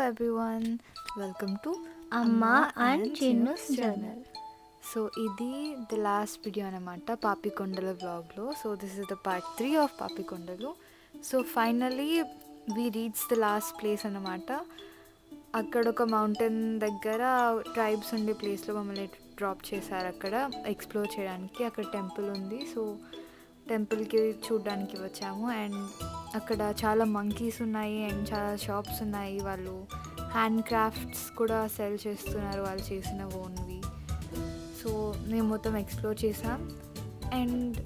Everyone, welcome to Amma and Chinnus Chinnus journal. So ఇది the last video అనమాట పాపికొండల వ్లాగ్లో. So this is the part 3 of Papikondalu. So finally we reach the last place అనమాట. అక్కడ ఒక mountain దగ్గర ట్రైబ్స్ ఉండే ప్లేస్లో మమ్మల్ని డ్రాప్ చేశారు అక్కడ ఎక్స్ప్లోర్ చేయడానికి. అక్కడ టెంపుల్ ఉంది, సో టెంపుల్కి చూడడానికి వచ్చాము. అండ్ అక్కడ చాలా మంకీస్ ఉన్నాయి అండ్ చాలా షాప్స్ ఉన్నాయి. వాళ్ళు హ్యాండ్ క్రాఫ్ట్స్ కూడా సెల్ చేస్తున్నారు, వాళ్ళు చేసిన ఓన్వి. సో మేము మొత్తం ఎక్స్ప్లోర్ చేసాం. అండ్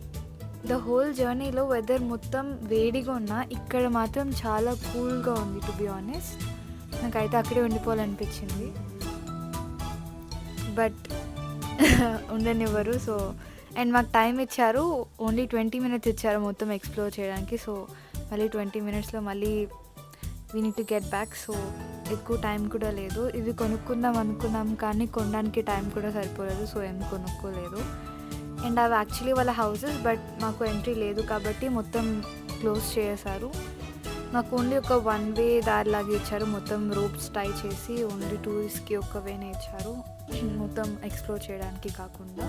ద హోల్ జర్నీలో వెదర్ మొత్తం వేడిగా ఉన్నా ఇక్కడ మాత్రం చాలా కూల్గా ఉంది. టు బి ఆనెస్ట్, నాకైతే అక్కడే ఉండిపోవాలనిపించింది, బట్ ఉండనివ్వరు. సో అండ్ మాకు టైం ఇచ్చారు, ఓన్లీ 20 minutes ఇచ్చారు మొత్తం ఎక్స్ప్లోర్ చేయడానికి. సో మళ్ళీ 20 minutesలో మళ్ళీ we need to get back. So ఎక్కువ టైం కూడా లేదు. ఇవి కొనుక్కుందాం అనుకున్నాం కానీ కొనడానికి టైం కూడా సరిపోలేదు, సో ఏం కొనుక్కోలేదు. అండ్ అవి యాక్చువల్లీ వాళ్ళ హౌసెస్, బట్ మాకు ఎంట్రీ లేదు కాబట్టి మొత్తం క్లోజ్ చేశారు. మాకు ఓన్లీ ఒక 1 way దారిలాగా ఇచ్చారు, మొత్తం రోప్స్ టై చేసి ఓన్లీ టూరిస్ట్కి ఒక వేనే ఇచ్చారు, మొత్తం ఎక్స్ప్లోర్ చేయడానికి కాకుండా.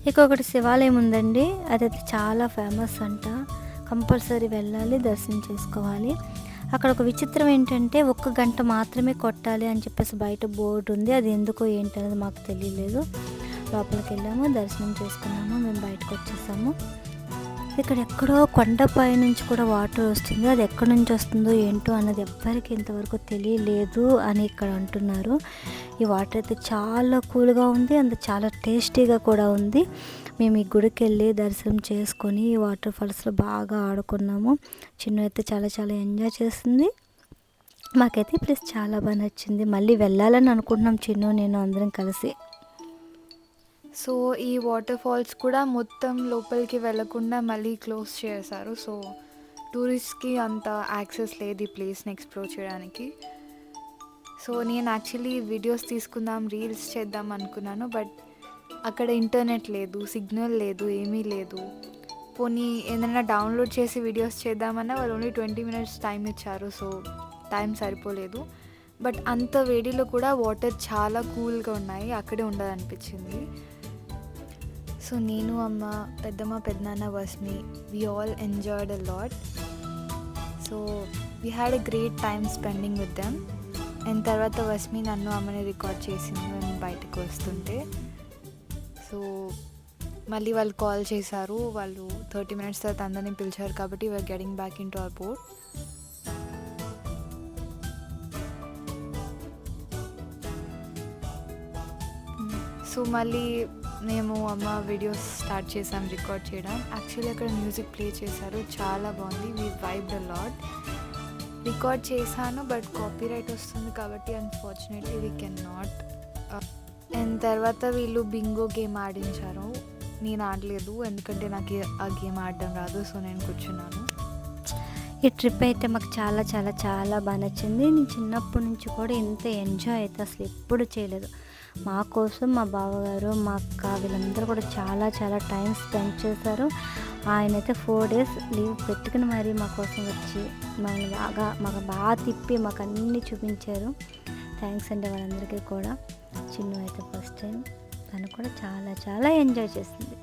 ఇంకొకటి శివాలయం ఉందండి, అదైతే చాలా ఫేమస్ అంట. కంపల్సరీ వెళ్ళాలి, దర్శనం చేసుకోవాలి. అక్కడ ఒక విచిత్రం ఏంటంటే 1 గంట మాత్రమే కొట్టాలి అని చెప్పేసి బయట బోర్డు ఉంది. అది ఎందుకో ఏంటి అనేది మాకు తెలియలేదు. లోపలికి వెళ్ళాము, దర్శనం చేసుకున్నాము, మేము బయటకు వచ్చేసాము. ఇక్కడ ఎక్కడో కొండపై నుంచి కూడా వాటర్ వస్తుంది. అది ఎక్కడి నుంచి వస్తుందో ఏంటో అన్నది ఎవ్వరికి ఇంతవరకు తెలియలేదు అని ఇక్కడ అంటున్నారు. ఈ వాటర్ అయితే చాలా కూల్గా ఉంది, అంత చాలా టేస్టీగా కూడా ఉంది. మేము ఈ గుడికి వెళ్ళి దర్శనం చేసుకొని ఈ వాటర్ ఫాల్స్లో బాగా ఆడుకున్నాము. చిన్న అయితే చాలా చాలా ఎంజాయ్ చేస్తుంది. మాకైతే ఈ ప్లేస్ చాలా బాగా నచ్చింది. మళ్ళీ వెళ్ళాలని అనుకుంటున్నాం చిన్ను నేను అందరం కలిసి. సో ఈ వాటర్ ఫాల్స్ కూడా మొత్తం లోపలికి వెళ్ళకుండా మళ్ళీ క్లోజ్ చేశారు. సో టూరిస్ట్కి అంత యాక్సెస్ లేదు ఈ ప్లేస్ని ఎక్స్ప్లోర్ చేయడానికి. సో నేను యాక్చువల్లీ వీడియోస్ తీసుకుందాం, రీల్స్ చేద్దాం అనుకున్నాను, బట్ అక్కడ ఇంటర్నెట్ లేదు, సిగ్నల్ లేదు, ఏమీ లేదు. పోనీ ఏదైనా డౌన్లోడ్ చేసి వీడియోస్ చేద్దామన్నా వాళ్ళు ఓన్లీ 20 minutes టైం ఇచ్చారు, సో టైం సరిపోలేదు. బట్ అంత వేడిలో కూడా వాటర్ చాలా కూల్గా ఉన్నాయి, అక్కడే ఉండాలనిపించింది. సో నేను, అమ్మ, పెద్దమ్మ, పెద్దనాన్న, Vasmi, we all enjoyed a lot. So we had a great time spending with them. And తర్వాత వస్మి నన్ను, అమ్మని రికార్డ్ చేసింది మేము బయటకు వస్తుంటే. సో మళ్ళీ వాళ్ళు కాల్ చేశారు, వాళ్ళు 30 minutes తర్వాత అందరినీ పిలిచారు కాబట్టి we are getting back in to our boat. So మళ్ళీ మేము, అమ్మ వీడియోస్ స్టార్ట్ చేసాం రికార్డ్ చేయడం. యాక్చువల్లీ అక్కడ మ్యూజిక్ ప్లే చేశారు, చాలా బాగుంది. We vibed a lot. Record చేశాను బట్ కాపీరైట్ వస్తుంది కాబట్టి unfortunately we can not. And తర్వాత వీళ్ళు బింగో గేమ్ ఆడించారు. నేను ఆడలేదు ఎందుకంటే నాకు ఆ గేమ్ ఆడడం రాదు, సో నేను కూర్చున్నాను. ఈ ట్రిప్ అయితే మాకు చాలా చాలా చాలా బాగా నచ్చింది. నేను చిన్నప్పటి నుంచి కూడా ఇంత ఎంజాయ్ అయితే అసలు ఎప్పుడు చేయలేదు. మా కోసం మా బావగారు, మా అక్క వీళ్ళందరూ కూడా చాలా చాలా టైం స్పెండ్ చేశారు. ఆయన అయితే 4 days లీవ్ పెట్టుకుని మరీ మా కోసం వచ్చి మాకు బాగా తిప్పి మాకు అన్నీ చూపించారు. థ్యాంక్స్ అండి వాళ్ళందరికీ కూడా. చిన్ను అయితే ఫస్ట్ టైం, తను కూడా చాలా చాలా ఎంజాయ్ చేసింది.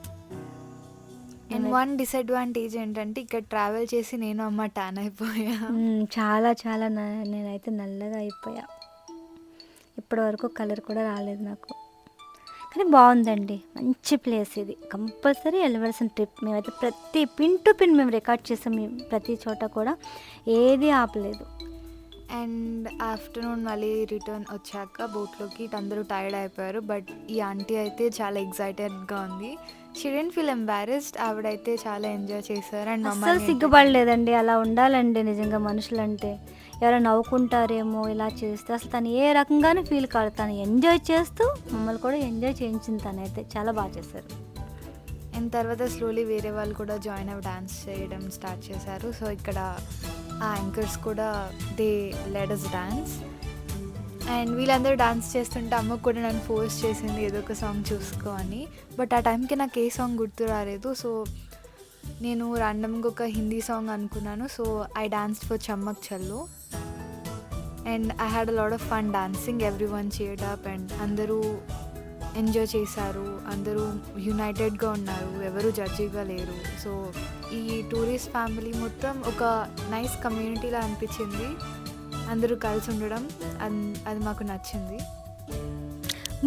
అండ్ వన్ డిసడ్వాంటేజ్ ఏంటంటే ఇక్కడ ట్రావెల్ చేసి నేను, అమ్మ ట్యాన్ అయిపోయా. చాలా చాలా నేనైతే నల్లగా అయిపోయా. ఇప్పటి వరకు కలర్ కూడా రాలేదు నాకు. కానీ బాగుందండి, మంచి ప్లేస్ ఇది. కంపల్సరీ వెళ్ళవలసిన ట్రిప్. మేమైతే ప్రతి పిన్ టు పిన్ మేము రికార్డ్ చేసాం, ప్రతి చోట కూడా ఏది ఆపలేదు. అండ్ ఆఫ్టర్నూన్ మళ్ళీ రిటర్న్ వచ్చాక బోట్లోకి అందరూ టైర్డ్ అయిపోయారు, బట్ ఈ ఆంటీ అయితే చాలా ఎగ్జైటెడ్గా ఉంది. She didn't feel embarrassed. ఆవిడైతే చాలా ఎంజాయ్ చేశారు. అండ్ అస్సలు సిగ్గుపడలేదండి. అలా ఉండాలండి నిజంగా మనుషులంటే. ఎవరైనా నవ్వుకుంటారేమో ఇలా చేస్తే, అసలు తను ఏ రకంగానే ఫీల్ కాదు. తను ఎంజాయ్ చేస్తూ మమ్మల్ని కూడా ఎంజాయ్ చేయించింది. తనైతే చాలా బాగా చేశారు. అండ్ తర్వాత స్లోలీ వేరే వాళ్ళు కూడా జాయిన్ అవ్వ డాన్స్ చేయడం స్టార్ట్ చేశారు. సో ఇక్కడ ఆ యాంకర్స్ కూడా they led us dance. And వీళ్ళందరూ డాన్స్ చేస్తుంటే అమ్మ కూడా నన్ను ఫోర్స్ చేసింది ఏదో ఒక సాంగ్ చూసుకో అని. బట్ ఆ టైంకి నాకు ఏ సాంగ్ గుర్తు రాలేదు. సో నేను ర్యాండమ్గా ఒక హిందీ సాంగ్ అనుకున్నాను. So I danced for Chammak Challo and I had a lot of fun dancing. Everyone cheered up and అందరూ ఎంజాయ్ చేశారు. అందరూ యునైటెడ్గా ఉన్నారు, ఎవరు జడ్జిగా లేరు. సో ఈ టూరిస్ట్ ఫ్యామిలీ మొత్తం ఒక నైస్ కమ్యూనిటీలా అనిపించింది. అందరూ కలిసి ఉండడం అది మాకు నచ్చింది.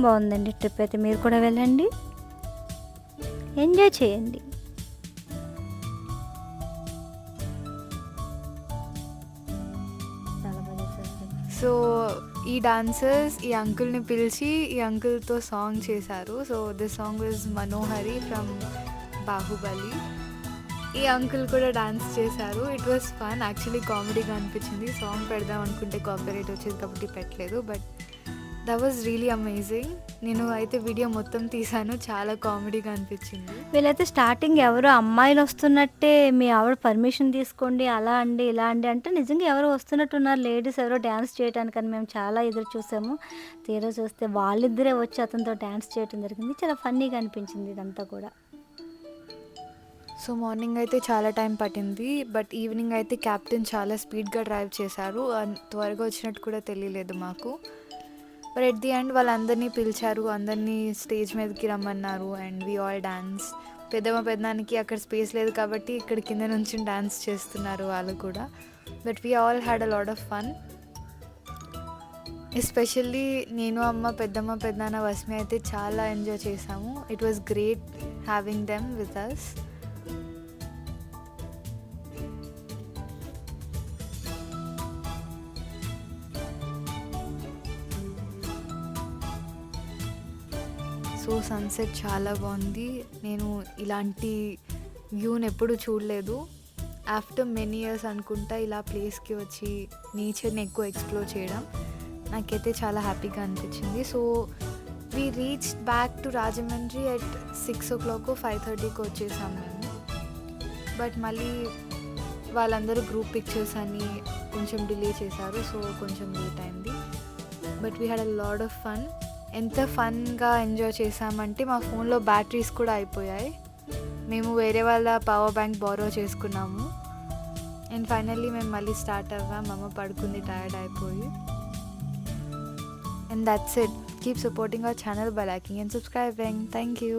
బాగుందండి ట్రిప్ అయితే. మీరు కూడా వెళ్ళండి, ఎంజాయ్ చేయండి. చాలా బాగా చేశారు. సో ఈ డాన్సర్స్ ఈ అంకుల్ని పిలిచి ఈ అంకుల్తో సాంగ్ చేశారు. So this song was Manohari from Baahubali. ఈ అంకుల్ కూడా డాన్స్ చేశారు. It was fun. యాక్చువల్లీ కామెడీగా అనిపించింది. సాంగ్ పెడదాం అనుకుంటే కాపీరైట్ వచ్చేది కాబట్టి పెట్టలేదు. But that was really amazing. నేను అయితే వీడియో మొత్తం తీసాను. చాలా కామెడీగా అనిపించింది. వీళ్ళైతే స్టార్టింగ్ ఎవరో అమ్మాయిలు వస్తున్నట్టే, మీ ఆవిడ పర్మిషన్ తీసుకోండి అలా అండి ఇలా అండి అంటే నిజంగా ఎవరో వస్తున్నట్టున్నారు, లేడీస్ ఎవరో డ్యాన్స్ చేయడానికని మేము చాలా ఎదురు చూసాము. తీరా చూస్తే వాళ్ళిద్దరే వచ్చి అతనితో డ్యాన్స్ చేయడం జరిగింది. చాలా ఫన్నీగా అనిపించింది ఇదంతా కూడా. సో మార్నింగ్ అయితే చాలా టైం పట్టింది. బట్ ఈవినింగ్ అయితే క్యాప్టెన్ చాలా స్పీడ్గా డ్రైవ్ చేశారు. త్వరగా వచ్చినట్టు కూడా తెలియలేదు మాకు. బట్ ఎట్ ది ఎండ్ వాళ్ళందరినీ పిలిచారు, అందరినీ స్టేజ్ మీదకి రమ్మన్నారు అండ్ వి ఆల్ డాన్స్. పెద్దనానికి అక్కడ స్పేస్ లేదు కాబట్టి ఇక్కడ కింద నుంచి డాన్స్ చేస్తున్నారు వాళ్ళు కూడా. But we all had a lot of fun. Especially నేను, అమ్మ, పెద్దనాన్న, వస్మి అయితే చాలా ఎంజాయ్ చేసాము. It was great having them with us. So sunset చాలా బాగుంది. నేను ఇలాంటి వ్యూని ఎప్పుడు చూడలేదు. ఆఫ్టర్ మెనీ ఇయర్స్ అనుకుంటా ఇలా ప్లేస్కి వచ్చి నేచర్ని ఎక్కువ ఎక్స్ప్లోర్ చేయడం నాకైతే చాలా హ్యాపీగా అనిపించింది. So we reach back to Rajahmundry at 6 o'clock 5:30కి వచ్చేసాం మేము. బట్ మళ్ళీ వాళ్ళందరూ గ్రూప్ పిక్చర్స్ అని కొంచెం డిలే చేశారు. సో కొంచెం లేట్ అయింది. But we had a lot of fun. ఎంత ఫన్గా ఎంజాయ్ చేసామంటే మా ఫోన్లో బ్యాటరీస్ కూడా అయిపోయాయి. మేము వేరే వాళ్ళ పవర్ బ్యాంక్ బారో చేసుకున్నాము. అండ్ ఫైనల్లీ మేము మళ్ళీ స్టార్ట్ అవ్వాం. అమ్మ పడుకుంది టైర్డ్ అయిపోయి. And that's it. Keep supporting our channel by liking and subscribing. Thank you.